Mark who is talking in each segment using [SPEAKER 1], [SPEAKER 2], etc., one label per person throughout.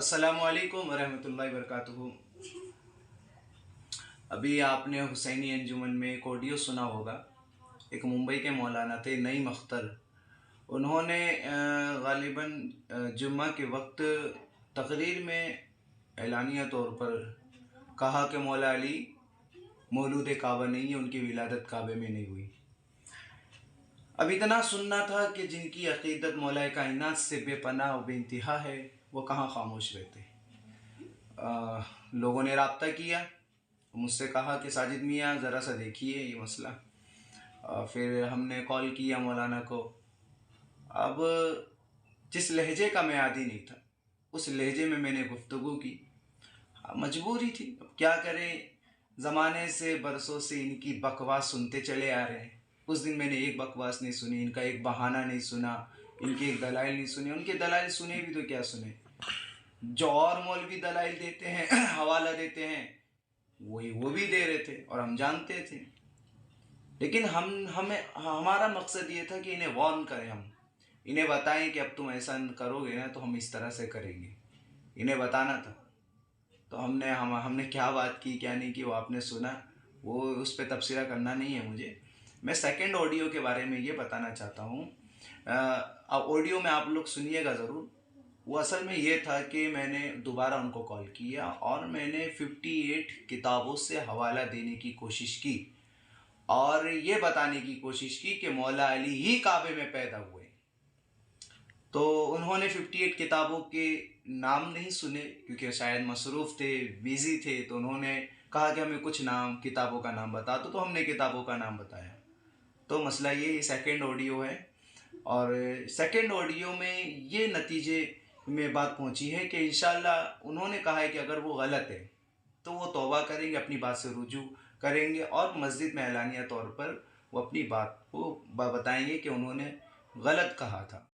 [SPEAKER 1] अस्सलाम वालेकुम वरहमतुल्लाहि वबरकातुहू। अभी आपने हुसैनी अंजुमन में एक ऑडियो सुना होगा। एक मुंबई के मौलाना थे नईम अख्तर। उन्होंने गालिबन जुम्मा के वक्त तकरीर में एलानिया तौर पर कहा कि मौला अली मौलूद काबा नहीं है, उनकी विलादत काबे में नहीं हुई। अब इतना सुनना था कि जिनकी अक़ीदत मौला कायनात से बेपनाह व बेइंतहा है वो कहाँ खामोश रहते। लोगों ने राब्ता किया, मुझसे कहा कि साजिद मियाँ ज़रा सा देखिए ये मसला। फिर हमने कॉल किया मौलाना को। अब जिस लहजे का मैं आदी नहीं था उस लहजे में मैंने गुफ्तगू की। मजबूरी थी, अब क्या करें, ज़माने से बरसों से इनकी बकवास सुनते चले आ रहे हैं। उस दिन मैंने एक बकवास नहीं सुनी, इनका एक बहाना नहीं सुना, इनके एक दलाइल नहीं सुने। उनके दलाइल सुने भी तो क्या सुने, जो और मौलवी दलाइल देते हैं हवाला देते हैं वही वो भी दे रहे थे और हम जानते थे। लेकिन हमें हमारा मकसद ये था कि इन्हें वार्न करें, हम इन्हें बताएं कि अब तुम ऐसा करोगे ना तो हम इस तरह से करेंगे, इन्हें बताना था। तो हमने क्या बात की क्या नहीं की वो आपने सुना, वो उस पर तबसरा करना नहीं है मुझे। मैं सेकंड ऑडियो के बारे में ये बताना चाहता हूँ। अब ऑडियो में आप लोग सुनिएगा ज़रूर। वो असल में ये था कि मैंने दोबारा उनको कॉल किया और मैंने 58 किताबों से हवाला देने की कोशिश की और ये बताने की कोशिश की कि मौला अली ही काबे में पैदा हुए। तो उन्होंने 58 किताबों के नाम नहीं सुने क्योंकि शायद मसरूफ़ थे, बिज़ी थे। तो उन्होंने कहा कि हमें कुछ नाम किताबों का नाम बता दो, तो हमने किताबों का नाम बताया। तो मसला ये सेकंड ऑडियो है और सेकंड ऑडियो में ये नतीजे में बात पहुंची है कि इंशाल्लाह उन्होंने कहा है कि अगर वो गलत है तो वो तौबा करेंगे, अपनी बात से रुजू करेंगे और मस्जिद में एलानिया तौर पर वो अपनी बात को बताएंगे कि उन्होंने गलत कहा था।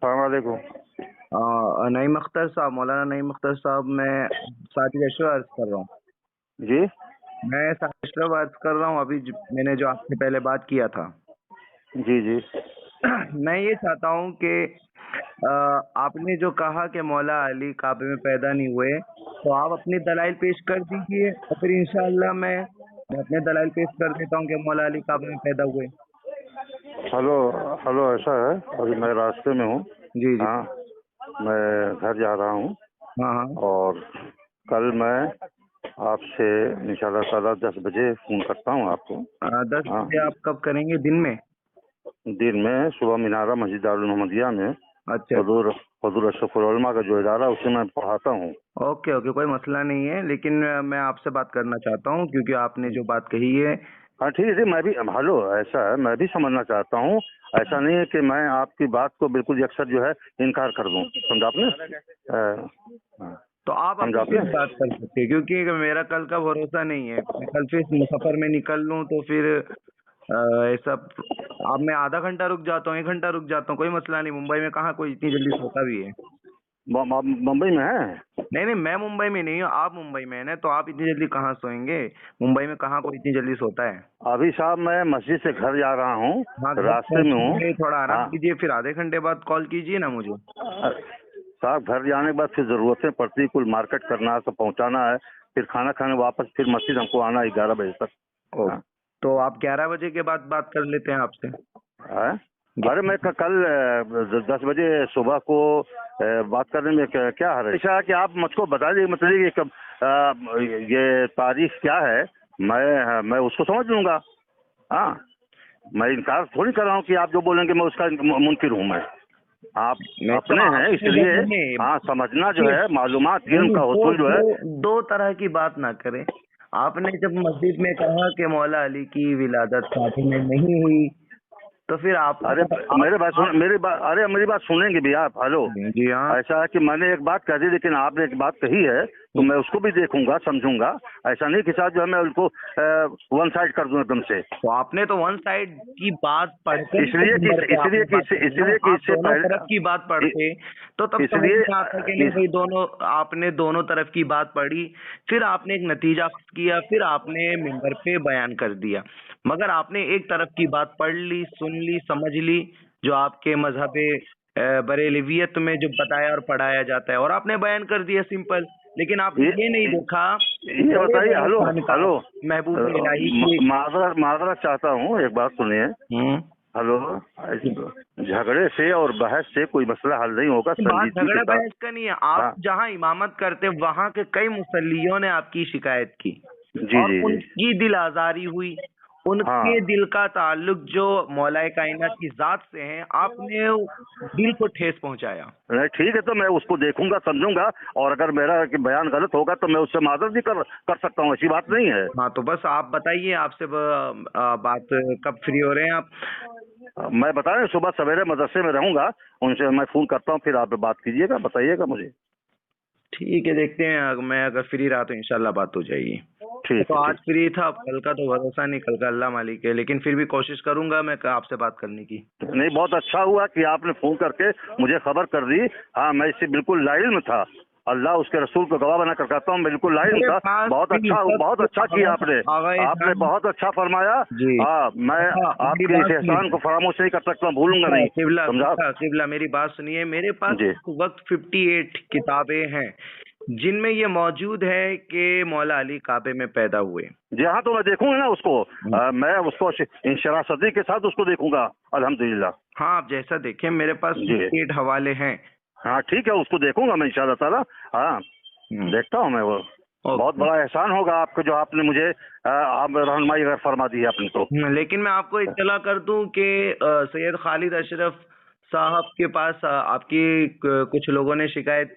[SPEAKER 2] सलामकुम।
[SPEAKER 3] नईम अख्तर साहब, मौलाना नईम अख्तर साहब, मैं साजिद अशरफ अर्ज कर रहा हूँ।
[SPEAKER 2] जी
[SPEAKER 3] मैं साजिद अशरफ अर्ज कर रहा हूँ। अभी मैंने जो आपसे पहले बात किया था,
[SPEAKER 2] जी जी
[SPEAKER 3] मैं ये चाहता हूँ कि आपने जो कहा कि मौला अली काबे में पैदा नहीं हुए, तो आप अपनी दलाइल पेश कर दीजिए और फिर इंशाअल्लाह मैं अपने दलाइल पेश कर देता हूँ कि मौला अली काबे में पैदा हुए।
[SPEAKER 2] हेलो हेलो, ऐसा है अभी मैं रास्ते में हूँ।
[SPEAKER 3] जी जी।
[SPEAKER 2] हाँ, मैं घर जा रहा हूँ।
[SPEAKER 3] हाँ हाँ।
[SPEAKER 2] और कल मैं आपसे इंशाल्लाह ताला 10 बजे फ़ोन करता हूँ आपको।
[SPEAKER 3] 10
[SPEAKER 2] हाँ,
[SPEAKER 3] बजे आप कब करेंगे? दिन में?
[SPEAKER 2] दिन में सुबह मीनारा मस्जिद दारुल मोहम्मदिया में
[SPEAKER 3] अच्छा।
[SPEAKER 2] हुजूर अशरफुल उलमा का जो इदारा उसे मैं पढ़ाता हूँ।
[SPEAKER 3] ओके ओके, कोई मसला नहीं है, लेकिन मैं आपसे बात करना चाहता हूँ क्योंकि आपने जो बात कही है।
[SPEAKER 2] हाँ ठीक है, मैं भी हेलो, ऐसा है मैं भी समझना चाहता हूँ। ऐसा नहीं है कि मैं आपकी बात को बिल्कुल अक्सर जो है इनकार कर दूँ, समझा आपने?
[SPEAKER 3] तो आप
[SPEAKER 2] समझा
[SPEAKER 3] अपनी
[SPEAKER 2] आपने?
[SPEAKER 3] बात कर सकते हैं क्योंकि मेरा कल का भरोसा नहीं है। मैं कल फिर सफर में निकल लूँ तो फिर ऐसा, अब मैं आधा घंटा रुक जाता हूँ, 1 घंटा रुक जाता हूँ, कोई मसला नहीं। मुंबई में कहाँ कोई इतनी जल्दी सोता भी है।
[SPEAKER 2] मुंबई में है?
[SPEAKER 3] नहीं नहीं, मैं मुंबई में नहीं हूँ, आप मुंबई में है ना, तो आप इतनी जल्दी कहाँ सोएंगे? मुंबई में कहाँ कोई इतनी जल्दी सोता है।
[SPEAKER 2] अभी साहब मैं मस्जिद से घर जा रहा हूँ,
[SPEAKER 3] हाँ, घर
[SPEAKER 2] रास्ते में हूँ।
[SPEAKER 3] पहुँचिए, थोड़ा आराम
[SPEAKER 2] हाँ
[SPEAKER 3] कीजिए, फिर आधे घंटे बाद कॉल कीजिए ना मुझे।
[SPEAKER 2] साहब, घर जाने के बाद फिर ज़रूरतें पड़ती, कुल मार्केट करना है, सब पहुँचाना है, फिर खाना खाने वापस फिर मस्जिद हमको आना है 11 बजे तक। हाँ।
[SPEAKER 3] तो आप 11 बजे के बाद बात कर लेते हैं आपसे।
[SPEAKER 2] है? अरे मैं कल 10 बजे सुबह को बात करने में क्या है? ऐसा कि आप मुझको बता दीजिए, मतलब कि कब ये तारीख क्या है, मैं उसको समझ लूँगा। हाँ, मैं इनकार थोड़ी कर रहा हूँ कि आप जो बोलेंगे मैं उसका मुनकिर हूँ। मैं आप
[SPEAKER 3] मैं तो
[SPEAKER 2] अपने हैं इसलिए हाँ, समझना जो है, मालूमात इल्म का हुसूल जो है।
[SPEAKER 3] दो तरह की बात ना करें। आपने जब मस्जिद में कहा कि मौला अली की विलादत काबे में नहीं हुई, तो फिर आप
[SPEAKER 2] अरे मेरी बात सुनेंगे भी आप? हेलो,
[SPEAKER 3] जी हाँ।
[SPEAKER 2] ऐसा है कि मैंने एक बात कह दी, लेकिन आपने एक बात कही है तो मैं उसको भी देखूंगा, समझूंगा। ऐसा नहीं कि साथ जो है मैं उनको वन साइड कर दूं एकदम से।
[SPEAKER 3] तो आपने तो वन साइड की बात पढ़कर
[SPEAKER 2] इसलिए कि इससे
[SPEAKER 3] दोनों
[SPEAKER 2] पहले
[SPEAKER 3] तरफ की बात पढ़ते तो तब समझ
[SPEAKER 2] इसलिए
[SPEAKER 3] में आता कि नहीं भाई, दोनों आपने दोनों तरफ की बात पढ़ी, फिर आपने एक नतीजा किया, फिर आपने मिंबर पे बयान कर दिया। मगर आपने एक तरफ की बात पढ़ ली, सुन ली, समझ ली, जो आपके मजहब बरेलवियत में जो बताया और पढ़ाया जाता है, और आपने बयान कर दिया सिंपल। लेकिन आपने ये नहीं देखा
[SPEAKER 2] ये बताइए। हेलो हेलो,
[SPEAKER 3] महबूब इलाही की।
[SPEAKER 2] माजरत चाहता हूँ, एक बात सुनिए। हेलो, झगड़े से और बहस से कोई मसला हल नहीं होगा।
[SPEAKER 3] बात
[SPEAKER 2] संजीदगी
[SPEAKER 3] झगड़ा
[SPEAKER 2] के साथ।
[SPEAKER 3] बहस का नहीं है। आप
[SPEAKER 2] हाँ।
[SPEAKER 3] जहाँ इमामत करते वहाँ के कई मुसल्लियों ने आपकी शिकायत की,
[SPEAKER 2] जी
[SPEAKER 3] और
[SPEAKER 2] जी जी।
[SPEAKER 3] उनकी दिल आजारी हुई, उनके
[SPEAKER 2] हाँ।
[SPEAKER 3] दिल का ताल्लुक जो मौलाए कायनात की जात से है, आपने दिल को ठेस पहुंचाया।
[SPEAKER 2] नहीं ठीक है, तो मैं उसको देखूंगा, समझूंगा, और अगर मेरा बयान गलत होगा तो मैं उससे माजरत भी कर सकता हूँ, ऐसी बात नहीं है।
[SPEAKER 3] हाँ, तो बस आप बताइए, आपसे बात कब फ्री हो रहे हैं आप?
[SPEAKER 2] मैं बता रहा, सुबह सवेरे मदरसे में रहूंगा, उनसे मैं फोन करता हूँ, फिर आप बात कीजिएगा, बताइएगा मुझे।
[SPEAKER 3] ठीक है, देखते हैं, मैं अगर फ्री रहा तो इंशाल्लाह बात हो जाएगी।
[SPEAKER 2] ठीक
[SPEAKER 3] तो
[SPEAKER 2] है,
[SPEAKER 3] आज
[SPEAKER 2] ठीक।
[SPEAKER 3] फ्री था, कल का तो भरोसा नहीं, कल का अल्लाह मालिक है, लेकिन फिर भी कोशिश करूंगा मैं आपसे बात करने की।
[SPEAKER 2] नहीं, बहुत अच्छा हुआ कि आपने फोन करके मुझे खबर कर दी। हाँ, मैं इससे बिल्कुल लाइन में था, अल्लाह उसके रसूल को गवाह बना कर कहता हूँ, मैं बिल्कुल लाइन में था। बहुत अच्छा किया आपने बहुत अच्छा फरमाया।
[SPEAKER 3] जी।
[SPEAKER 2] हाँ, मैं आपके इस एहसान को फरामोश नहीं कर सकता, भूलूंगा नहीं।
[SPEAKER 3] किबला मेरी बात सुनिए, मेरे पास
[SPEAKER 2] जी।
[SPEAKER 3] इस वक्त 58 किताबें हैं जिनमें ये मौजूद है कि मौला अली काबे में पैदा हुए।
[SPEAKER 2] जी हाँ, तो मैं देखूंगा ना उसको। मैं उसको इंशरासती के साथ उसको देखूंगा, अल्हम्दुलिल्लाह।
[SPEAKER 3] हाँ, आप जैसा देखें, मेरे पास 58 हवाले हैं।
[SPEAKER 2] हाँ ठीक है, उसको देखूंगा मैं इंशाअल्लाह ताला। हाँ, देखता हूँ मैं वो। बहुत बड़ा एहसान होगा आपको जो आपने मुझे आप रहनुमाई अगर फरमा दी है आपने तो।
[SPEAKER 3] लेकिन मैं आपको इत्तला कर दूं कि सैयद खालिद अशरफ साहब के पास आपकी कुछ लोगों ने शिकायत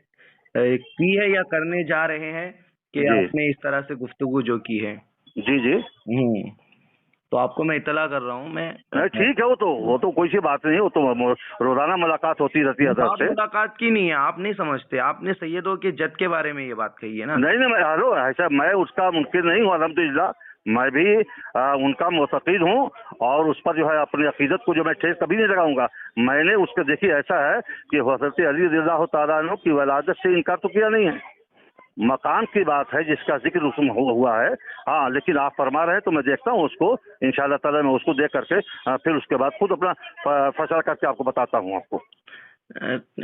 [SPEAKER 3] की है या करने जा रहे हैं कि आपने इस तरह से गुफ्तगू जो की है।
[SPEAKER 2] जी जी।
[SPEAKER 3] तो आपको मैं इत्तला कर रहा हूँ। मैं
[SPEAKER 2] ठीक है, वो तो कोई सी बात नहीं, वो तो रोजाना मुलाकात होती रहती है
[SPEAKER 3] बात मुलाकात की नहीं है, आप नहीं समझते। आपने सैयदों के जद के बारे में ये बात कही है ना।
[SPEAKER 2] नहीं, हेलो, ऐसा मैं उसका मुनकिर नहीं हूँ, अल्हम्दुलिल्लाह। मैं भी उनका मुतक़ीद हूँ, और उस पर जो है अपनी अकीदत को जो मैं ठेस कभी नहीं लगाऊंगा। मैंने उसके देखिए ऐसा है कि हज़रत अली रज़ियल्लाहु तआला अन्हु की वलादत से इनकार तो किया नहीं है, मकान की बात है जिसका जिक्र उसमें हुआ है। हाँ, लेकिन आप फरमा रहे हैं तो मैं देखता हूँ उसको, इंशाअल्लाह ताला मैं उसको देख करके फिर उसके बाद खुद अपना फैसला करके आपको बताता हूँ आपको।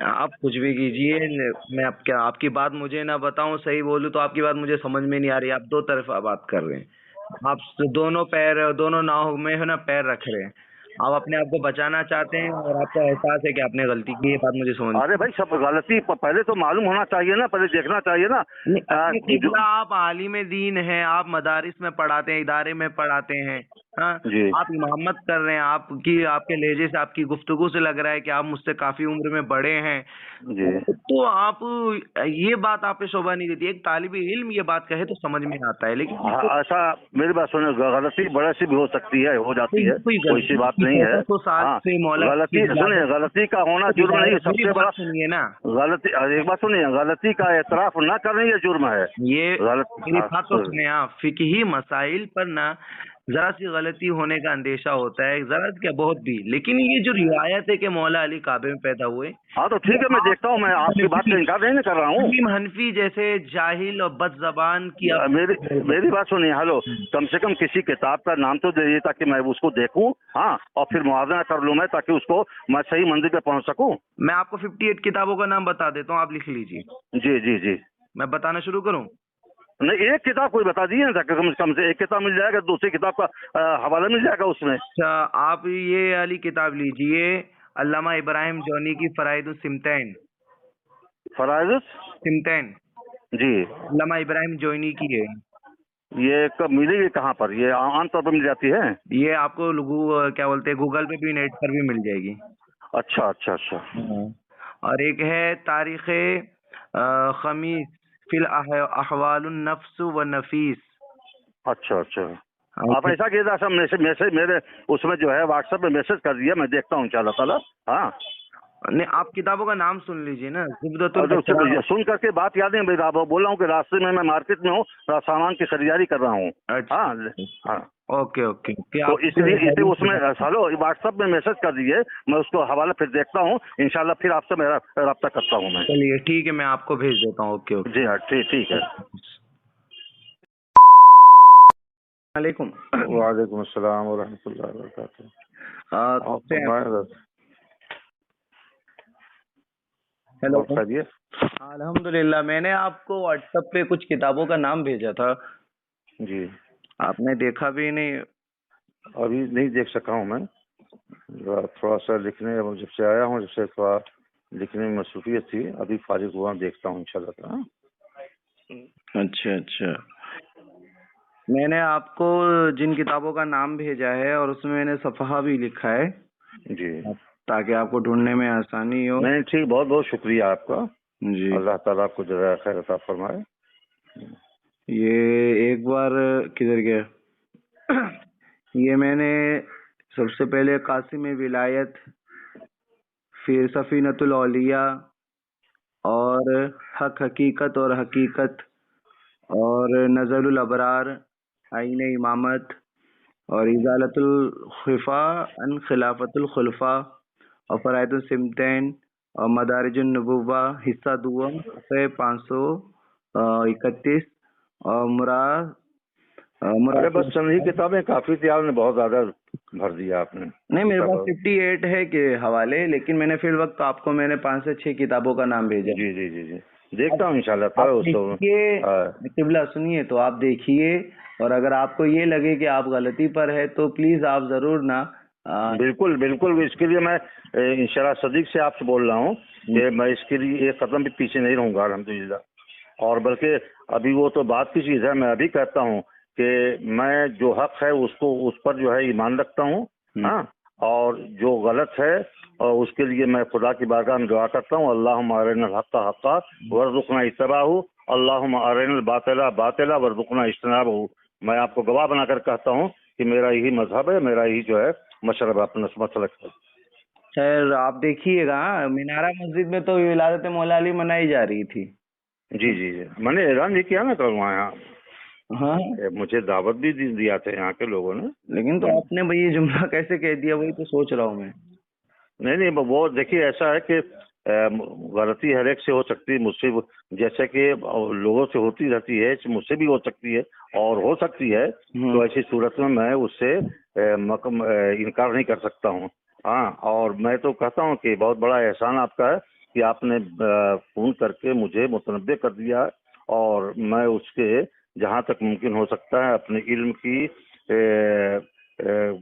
[SPEAKER 3] आप कुछ भी कीजिए, मैं आपकी बात मुझे ना बताऊं, सही बोलूं तो आपकी बात मुझे समझ में नहीं आ रही। आप दो तरफा बात कर रहे हैं, आप दोनों नाव में है ना पैर रख रहे हैं। आप अपने आप को बचाना चाहते हैं और आपको एहसास है कि आपने गलती की, ये बात मुझे समझ।
[SPEAKER 2] अरे भाई, सब गलती पहले तो मालूम होना चाहिए ना, पहले देखना चाहिए ना।
[SPEAKER 3] आप आलिम दीन हैं, आप मदारिस में पढ़ाते हैं, इदारे में पढ़ाते हैं। हाँ, आप इमामत कर रहे हैं, आपके लहजे से, आपकी गुफ्तगू से लग रहा है कि आप मुझसे काफी उम्र में बड़े हैं। तो आप ये बात आप पे शोभा नहीं देती। एक तालिब इल्म ये बात कहे तो समझ में आता है, लेकिन
[SPEAKER 2] ऐसा मेरी बात सुनो, गलती बड़े से भी हो सकती है, हो जाती है, कोई सी बात नहीं है। गलती का होना जुर्म नहीं, सबसे बड़ा
[SPEAKER 3] सुनिए ना,
[SPEAKER 2] गलती, एक बात सुनिए, गलती का एतराफ न करना ये जुर्म है।
[SPEAKER 3] ये मेरी बात तो सुने आप, फिकही मसाइल पर ना जरा सी गलती होने का अंदेशा होता है, जरा क्या बहुत भी। लेकिन ये जो रिवायत है कि मौला अली काबे में पैदा हुए,
[SPEAKER 2] हाँ तो ठीक है, मैं देखता हूँ, मैं आपकी बात का इनकार नहीं कर रहा हूँ।
[SPEAKER 3] हनफी जैसे जाहिल और बद जबान की
[SPEAKER 2] मेरी बात सुनिए। हेलो, कम से कम किसी किताब का नाम तो दीजिए ताकि मैं उसको देखूं। हाँ, और फिर मुआवजा कर लूँ मैं, ताकि उसको मैं सही मंजिल पे पहुंच सकूं।
[SPEAKER 3] मैं आपको 58 किताबों का नाम बता देता हूँ, आप लिख लीजिए।
[SPEAKER 2] जी जी जी।
[SPEAKER 3] मैं बताना शुरू करूँ?
[SPEAKER 2] नहीं, एक किताब कोई बता दीजिए ना, कम से एक किताब मिल जाएगा, दूसरी किताब का हवाला मिल जाएगा उसमें।
[SPEAKER 3] अच्छा, आप ये वाली किताब लीजिए, अल्लामा इब्राहिम जौनी की फराइदुस सिमतैन। सिमतैन
[SPEAKER 2] जी,
[SPEAKER 3] अल्लामा इब्राहिम जौनी की है।
[SPEAKER 2] ये कब मिलेगी, कहाँ पर? ये आमतौर पर मिल जाती है?
[SPEAKER 3] ये आपको क्या बोलते हैं, गूगल पे भी, नेट पर भी मिल जाएगी।
[SPEAKER 2] अच्छा अच्छा अच्छा।
[SPEAKER 3] और एक है तारीख खमीस फिल अहवालुन नफ्स व नफीस।
[SPEAKER 2] अच्छा अच्छा, आप ऐसा कीजिए, सब मैसेज मेरे उसमें जो है व्हाट्सएप में मैसेज कर दिया, मैं देखता हूँ इंशाअल्लाह ताला। हाँ
[SPEAKER 3] नहीं, आप किताबों का नाम सुन लीजिए ना, ज़ुबदतुल
[SPEAKER 2] तो
[SPEAKER 3] असरार।
[SPEAKER 2] सुन करके बात याद नहीं, आप बोला हूँ कि रास्ते में मैं मार्केट में हूँ, सामान की खरीदारी कर रहा हूँ।
[SPEAKER 3] अच्छा,
[SPEAKER 2] हाँ हाँ,
[SPEAKER 3] ओके ओके ओके।
[SPEAKER 2] तो
[SPEAKER 3] आप
[SPEAKER 2] इसलिए इसे उसमें हेलो व्हाट्सएप में मैसेज कर दीजिए, मैं उसको हवाला फिर देखता हूँ, इंशाल्लाह फिर आपसे मेरा रब्ता करता हूँ मैं।
[SPEAKER 3] चलिए ठीक है, मैं आपको भेज देता हूँ। Okay okay.
[SPEAKER 2] जी हाँ, ठीक ठीक है।
[SPEAKER 3] वालेकुम।
[SPEAKER 2] वालेकुम अस्सलाम व रहमतुल्लाहि व बरकातुहू।
[SPEAKER 3] कब से हैं? हेलो।
[SPEAKER 2] और खैरियत?
[SPEAKER 3] अल्हम्दुलिल्लाह, मैंने आपको व्हाट्सएप पे कुछ किताबों का नाम भेजा था,
[SPEAKER 2] जी,
[SPEAKER 3] आपने देखा भी नहीं।
[SPEAKER 2] अभी नहीं देख सका हूँ मैं, थोड़ा सा लिखने, जब से आया हूँ, जब से थोड़ा लिखने में मसरूफियत थी, अभी फारिग हुआ, देखता हूँ इंशाल्लाह। हाँ?
[SPEAKER 3] अच्छा अच्छा। मैंने आपको जिन किताबों का नाम भेजा है और उसमें मैंने सफ़हा भी लिखा है,
[SPEAKER 2] जी,
[SPEAKER 3] ताकि आपको ढूंढने में आसानी हो।
[SPEAKER 2] नहीं ठीक, बहुत बहुत शुक्रिया आपका,
[SPEAKER 3] जी,
[SPEAKER 2] अल्लाह ताला आपको जज़ाए खैर अता फरमाए।
[SPEAKER 3] ये एक बार किधर गया? ये मैंने सबसे पहले कासिम विलायत, फिर सफ़ीनतुल औलिया, और हक हकीकत और हकीकत, और नज़रुल अबरार, आईन इमामत, और इजालतुल खिफा अन खिलाफतुल खुलफा, और फराइदुल सिमतैन, और मदारिजुन नबुव्वा, हिस्सा दुवम, सफ़े 531, और
[SPEAKER 2] अरे
[SPEAKER 3] मुराद।
[SPEAKER 2] बस चंद ही किताबें काफी थी, आपने बहुत ज्यादा भर दिया आपने
[SPEAKER 3] नहीं, मेरे पास
[SPEAKER 2] किताबों।
[SPEAKER 3] 58 है के हवाले, लेकिन मैंने फिर वक्त आपको मैंने 5 से 6 किताबों का नाम भेजा।
[SPEAKER 2] जी जी जी जी, देखता हूँ इंशाल्लाह
[SPEAKER 3] आप
[SPEAKER 2] ताला उसको।
[SPEAKER 3] देखिए,
[SPEAKER 2] हाँ,
[SPEAKER 3] किबला सुनिए, तो आप देखिए, और अगर आपको ये लगे कि आप गलती पर है तो प्लीज आप जरूर ना
[SPEAKER 2] बिल्कुल बिल्कुल, इसके लिए मैं इंशाल्लाह सदीक से आपसे बोल रहा हूँ कि मैं इसके लिए एक कदम भी पीछे नहीं रहूंगा अल्हम्दुलिल्लाह। और बल्कि अभी वो तो बात की चीज़ है, मैं अभी कहता हूँ कि मैं जो हक है उसको, उस पर जो है ईमान रखता हूँ। हाँ, और जो गलत है और उसके लिए मैं खुदा की बारगाह में दुआ करता हूँ, अल्लाहुम्मा अरिनल हक्का हक्का वर्ज़ुक़ना इत्तिबाअहू, अल्लाहुम्मा अरिनल बातिला बातिला वर्ज़ुक़ना इज्तनाबहू। मैं आपको गवाह बनाकर कहता हूँ कि मेरा यही मजहब है, मेरा यही जो है मशरब अपना मसलक है।
[SPEAKER 3] खैर आप देखिएगा, मीनारा मस्जिद में तो विलादत मौला अली मनाई जा रही थी।
[SPEAKER 2] जी जी जी, मैंने ऐलान भी किया ना कल वहाँ, यहाँ
[SPEAKER 3] हाँ,
[SPEAKER 2] मुझे दावत भी दिया था यहाँ के लोगों ने।
[SPEAKER 3] लेकिन तो आपने भाई ये जुमला कैसे कह दिया, वही तो सोच रहा हूँ मैं।
[SPEAKER 2] नहीं नहीं, वो देखिए ऐसा है कि गलती हर एक से हो सकती है, मुझसे जैसे कि लोगों से होती रहती है, मुझसे भी हो सकती है और हो सकती है। तो ऐसी सूरत में मैं उससे इनकार नहीं कर सकता हूँ। हाँ, और मैं तो कहता हूँ कि बहुत बड़ा एहसान आपका है कि आपने फोन करके मुझे मुतनब्बे कर दिया है, और मैं उसके जहाँ तक मुमकिन हो सकता है अपने इल्म की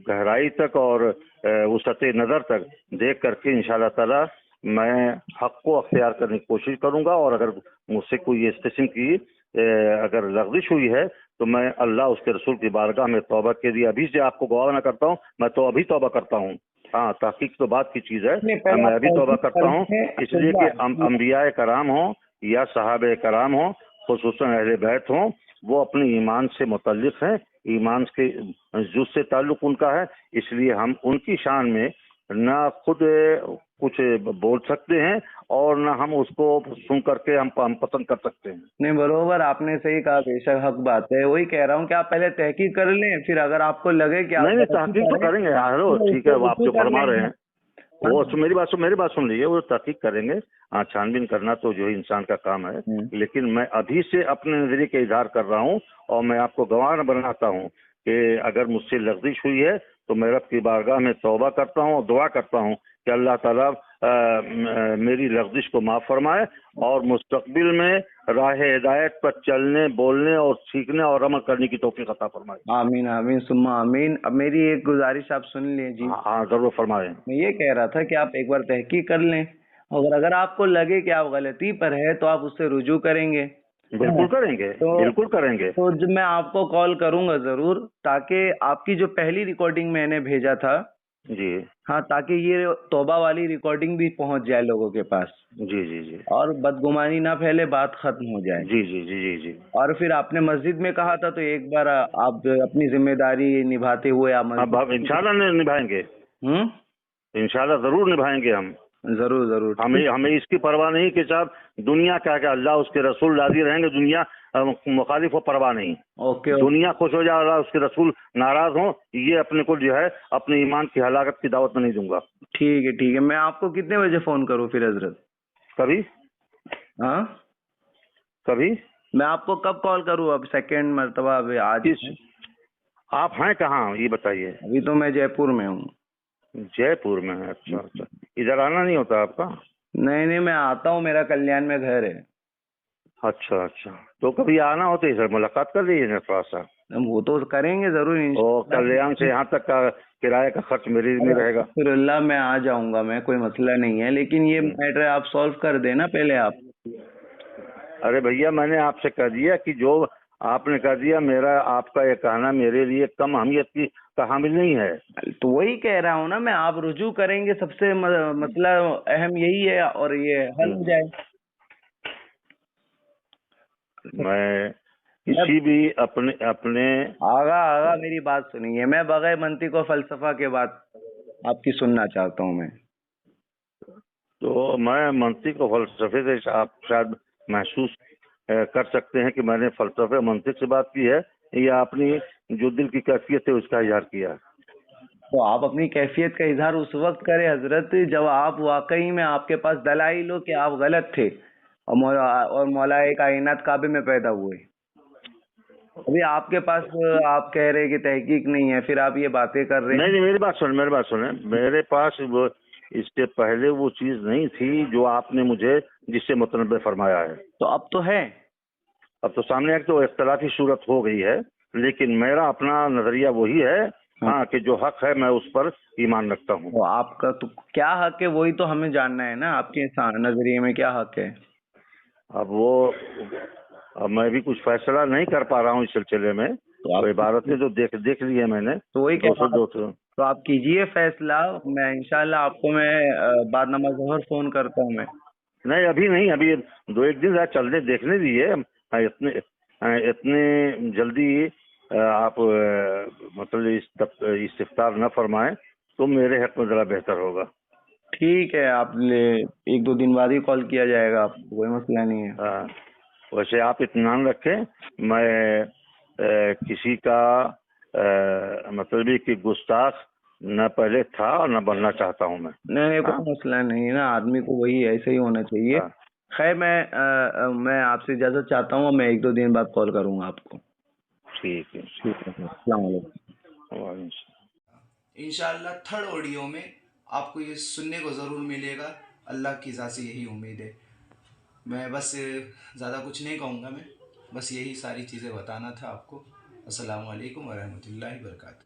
[SPEAKER 2] गहराई तक और उस सतह नज़र तक देख करके इंशाल्लाह ताला मैं हक को अख्तियार करने की कोशिश करूंगा। और अगर मुझसे कोई इस किस्म की अगर लग़ज़िश हुई है तो मैं अल्लाह उसके रसूल की बारगाह में तौबा के लिए अभी से आपको गवाह न करता हूँ, मैं तो अभी तौबा करता हूँ। हाँ, तहकीक तो बात की चीज़ है,
[SPEAKER 3] पहले
[SPEAKER 2] मैं
[SPEAKER 3] आप
[SPEAKER 2] अभी तौबा
[SPEAKER 3] तहकीक
[SPEAKER 2] करता हूँ,
[SPEAKER 3] करके
[SPEAKER 2] इसलिए कि अंबिया कराम हो या सहाबे कराम हो, खुसूसन अहले बैत हो, वो अपने ईमान से मुतल्लिक हैं, ईमान के जुज़ से ताल्लुक उनका है, इसलिए हम उनकी शान में ना खुद कुछ बोल सकते हैं और ना हम उसको सुन करके हम पसंद कर सकते हैं।
[SPEAKER 3] नहीं, बरोबर आपने सही कहा, बेशक हक बात है। वही कह रहा हूँ कि आप पहले तहकीक कर लें, फिर अगर आपको लगे कि आप
[SPEAKER 2] नहीं नहीं,
[SPEAKER 3] गलती
[SPEAKER 2] तहकीक तो
[SPEAKER 3] करें
[SPEAKER 2] करेंगे यार,
[SPEAKER 3] तो
[SPEAKER 2] ठीक है,
[SPEAKER 3] उससे
[SPEAKER 2] वो आप
[SPEAKER 3] रुजू
[SPEAKER 2] जो
[SPEAKER 3] कर
[SPEAKER 2] फरमा रहे
[SPEAKER 3] लेंगे।
[SPEAKER 2] हैं वो मेरी बात सुन लीजिए, वो तहकीक करेंगे। हाँ, छानबीन करना तो जो है इंसान का काम है, लेकिन मैं अभी से अपने नजरिए का इजहार कर रहा हूँ और मैं आपको गवाह बनाता हूँ कि अगर मुझसे लग़ज़िश हुई है तो मैं रब की बारगाह में तौबा करता हूँ और दुआ करता हूँ कि अल्लाह ताला मेरी लग़ज़िश को माफ़ फरमाए और मुस्तक़बिल में राह हिदायत पर चलने, बोलने और सीखने और अमल करने की तौफ़ीक़ अता फरमाए।
[SPEAKER 3] आमीन आमीन सुम्मा आमीन। अब मेरी एक गुजारिश आप सुन लीजिए।
[SPEAKER 2] हाँ हाँ, ज़रूर फरमाएं।
[SPEAKER 3] मैं ये कह रहा था कि आप एक बार तहकीक कर लें, और अगर आपको लगे कि आप गलती पर है तो आप उससे रुजू करेंगे।
[SPEAKER 2] बिल्कुल करेंगे,
[SPEAKER 3] तो
[SPEAKER 2] बिल्कुल करेंगे।
[SPEAKER 3] तो जब मैं आपको कॉल करूंगा जरूर, ताकि आपकी जो पहली रिकॉर्डिंग मैंने भेजा था,
[SPEAKER 2] जी
[SPEAKER 3] हाँ, ताकि ये तौबा वाली रिकॉर्डिंग भी पहुंच जाए लोगों के पास,
[SPEAKER 2] जी जी जी
[SPEAKER 3] और बदगुमानी ना फैले, बात खत्म हो जाए।
[SPEAKER 2] जी जी जी जी जी।
[SPEAKER 3] और फिर आपने मस्जिद में कहा था, तो एक बार आप अपनी जिम्मेदारी निभाते हुए आप
[SPEAKER 2] अब
[SPEAKER 3] मस्जिद।
[SPEAKER 2] इंशाल्लाह निभाएंगे,
[SPEAKER 3] हम्म।
[SPEAKER 2] इंशाल्लाह ज़रूर निभाएंगे हम।
[SPEAKER 3] ضرور ضرور
[SPEAKER 2] ہمیں ہمیں اس کی پرواہ نہیں کہ صاحب دنیا کیا کہ اللہ اس کے رسول راضی رہیں گے، دنیا مخالف ہو پرواہ نہیں،
[SPEAKER 3] اوکے
[SPEAKER 2] دنیا خوش ہو جائے اللہ اس کے رسول ناراض ہوں، یہ اپنے کو جو ہے اپنے ایمان کی ہلاکت کی دعوت میں نہیں دوں گا.
[SPEAKER 3] ٹھیک ہے ٹھیک ہے. میں آپ کو کتنے بجے فون کروں پھر حضرت؟
[SPEAKER 2] کبھی
[SPEAKER 3] ہاں
[SPEAKER 2] کبھی
[SPEAKER 3] میں آپ کو کب کال کروں؟ اب سیکنڈ مرتبہ ابھی آج
[SPEAKER 2] کس آپ ہیں کہاں یہ بتائیے؟
[SPEAKER 3] ابھی تو میں جے پور میں ہوں.
[SPEAKER 2] جے پور میں ہے. اچھا اچھا، ادھر آنا نہیں ہوتا آپ کا؟
[SPEAKER 3] نہیں نہیں، میں آتا ہوں، میرا کلیان میں گھر ہے.
[SPEAKER 2] اچھا اچھا، تو کبھی آنا ہوتا ہے سر، ملاقات کر لیجیے نا تھوڑا سا.
[SPEAKER 3] وہ تو کریں گے ضرور
[SPEAKER 2] اور کلیان سے یہاں تک کا کرایہ کا خرچ میرے میں رہے گا.
[SPEAKER 3] پھر اللہ میں آ جاؤں گا، میں کوئی مسئلہ نہیں ہے، لیکن یہ میٹر آپ سالو کر دینا پہلے آپ.
[SPEAKER 2] ارے بھیا میں نے آپ سے کہہ دیا کہ جو آپ نے کہہ دیا، میرا آپ کا یہ کہنا میرے لیے کم اہمیت کی حامل نہیں ہے.
[SPEAKER 3] تو وہی کہہ رہا ہوں نا میں، آپ رجوع کریں گے، سب سے مسئلہ اہم یہی ہے اور یہ حل ہو جائے.
[SPEAKER 2] میں کسی بھی اپنے
[SPEAKER 3] آغا میری بات سنیے، میں بغیر منطق و فلسفہ کے بات آپ کی سننا چاہتا ہوں میں.
[SPEAKER 2] تو میں منطق و فلسفے سے آپ شاید محسوس کر سکتے ہیں کہ میں نے فلسفے منطق سے بات کی ہے یا اپنی جو دل کی کیفیت ہے اس کا اظہار کیا ہے.
[SPEAKER 3] تو آپ اپنی کیفیت کا اظہار اس وقت کریں حضرت جب آپ واقعی میں آپ کے پاس دلائل ہو کہ آپ غلط تھے اور مولا کائنات کعبے میں پیدا ہوئے. ابھی آپ کے پاس آپ کہہ رہے کہ تحقیق نہیں ہے، پھر آپ یہ باتیں کر رہے ہیں.
[SPEAKER 2] نہیں میری بات سنیں، میرے پاس وہ اس سے پہلے وہ چیز نہیں تھی جو آپ نے مجھے جس سے متنبع فرمایا ہے.
[SPEAKER 3] تو اب تو ہے.
[SPEAKER 2] اب تو سامنے ایک تو اختلافی صورت ہو گئی ہے، لیکن میرا اپنا نظریہ وہی ہے ہاں کہ جو حق ہے میں اس پر ایمان رکھتا ہوں.
[SPEAKER 3] تو آپ کا تو کیا حق ہے وہی تو ہمیں جاننا ہے نا، آپ کے نظریے میں کیا حق ہے.
[SPEAKER 2] اب میں بھی کچھ فیصلہ نہیں کر پا رہا ہوں اس سلسلے میں. تو عبارتیں جو دیکھ لی ہے میں نے
[SPEAKER 3] تو وہی
[SPEAKER 2] دو
[SPEAKER 3] تو آپ کیجئے فیصلہ. میں انشاءاللہ آپ کو میں بعد نماز ظہر فون کرتا ہوں میں.
[SPEAKER 2] نہیں ابھی نہیں، ابھی 2-1 دن چلنے دیکھنے دیجیے. اتنے جلدی آپ مطلب استفسار نہ فرمائیں تو میرے حق میں ذرا بہتر ہوگا.
[SPEAKER 3] ٹھیک ہے، آپ 1-2 دن بعد ہی کال کیا جائے گا، آپ کو کوئی مسئلہ نہیں ہے.
[SPEAKER 2] ویسے آپ اطمینان رکھیں، میں کسی کا مطلب یہ کہ گستاخ نہ پہلے تھا اور نہ بننا چاہتا ہوں میں.
[SPEAKER 3] نہیں کوئی مسئلہ نہیں ہے نا، آدمی کو وہی ایسے ہی ہونا چاہیے. خیر میں آپ سے اجازت چاہتا ہوں، میں 1-2 دن بعد کال کروں گا آپ کو.
[SPEAKER 2] ٹھیک ہے.
[SPEAKER 3] السلام علیکم.
[SPEAKER 2] وعلیکم السلام.
[SPEAKER 1] انشاءاللہ تھرڈ آڈیو میں آپ کو یہ سننے کو ضرور ملے گا. اللہ کی ذات سے یہی امید ہے. میں بس زیادہ کچھ نہیں کہوں گا، میں بس یہی ساری چیزیں بتانا تھا آپ کو. السلام علیکم ورحمۃ اللہ وبرکاتہ.